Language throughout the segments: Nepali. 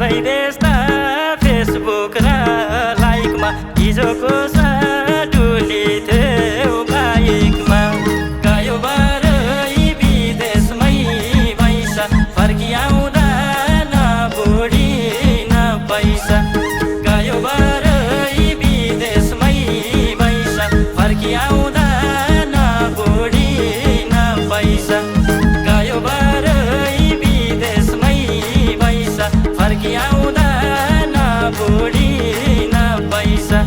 सबै व्यस्त फेसबुक र लाइकमा हिजोको साडुली थियो बाइकमा गयो बारै विदेशमै पैसा फर्किआउँदा न बुढी न पैसा गयो बारै विदेशमै पैसा फर्किआउँदा न बुढी न पैसा गयो बारै विदेशमै पैसा फर्किआउँदा न बुढी न पैसा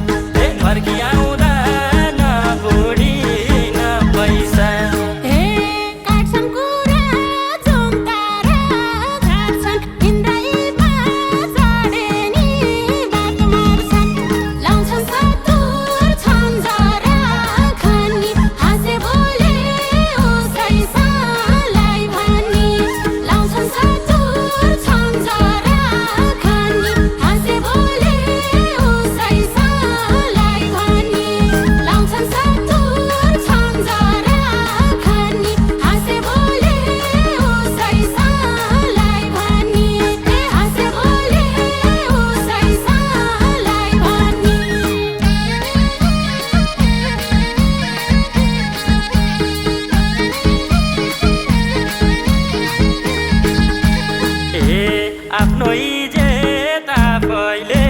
फर्किआउँदा न बुढी न पैसा आफ्नो इज्जत आफैले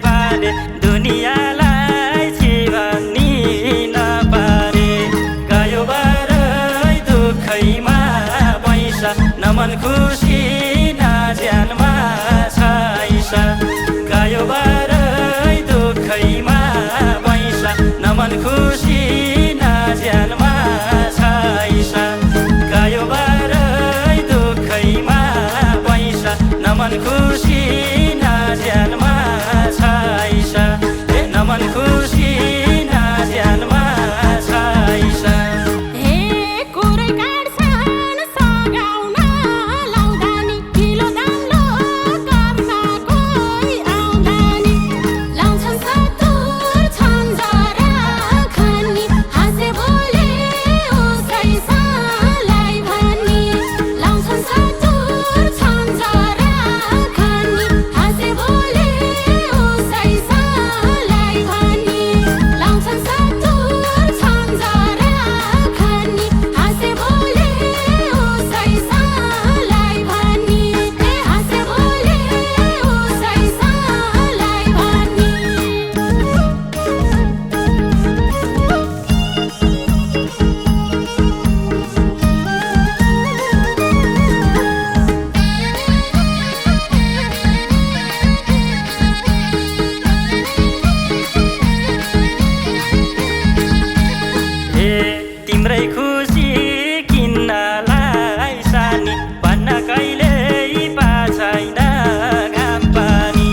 बारे दुनियाँलाई छिभन्नी नपारे गयो बारै दुखैमा पैसा न मन खुसी न ज्यानमा छैसा गयो बारै दुखैमा पैसा न मन खुसी न ज्यानमा छैसा गयो बारै दुखैमा पैसा न मन खुसी न ज्यानमा छैसा न मन खुसी न ज्यानमा छैसा तिम्रै खुसी किन्नलाई सानी भन्न कहिल्यै पाछैन घाम पानी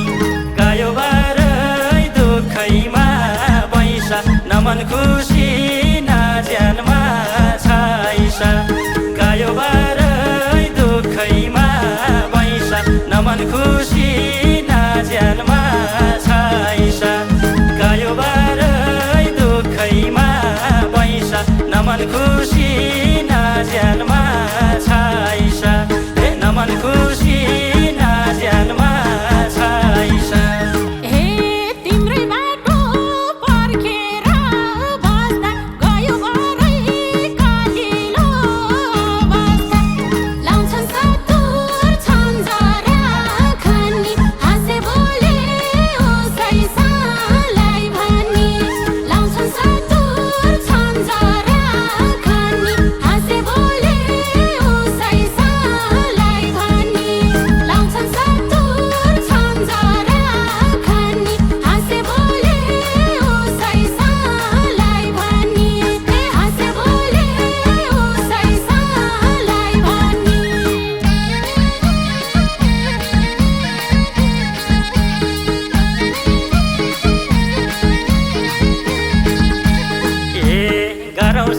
गयो बारै दुखैमा पैसा न मन खुसी न ज्यानमा छैसा गयो बारै दुखैमा पैसा न मन खुसी न ज्यानमा छैसा गयो बारै दुखैमा पैसा न मन खुसी न ज्यानमा छैसा न मन खुसी न ज्यानमा छैसा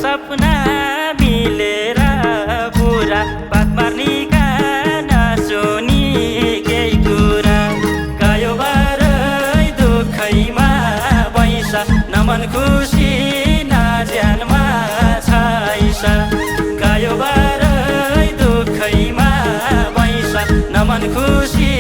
सपना मिलेर पुरा बात मार्नी नसुनी केही कुरा गयो बारै दुखैमा पैसा न मन खुसी न ज्यानमा छैसा गयो बारै दुखैमा पैसा न मन खुसी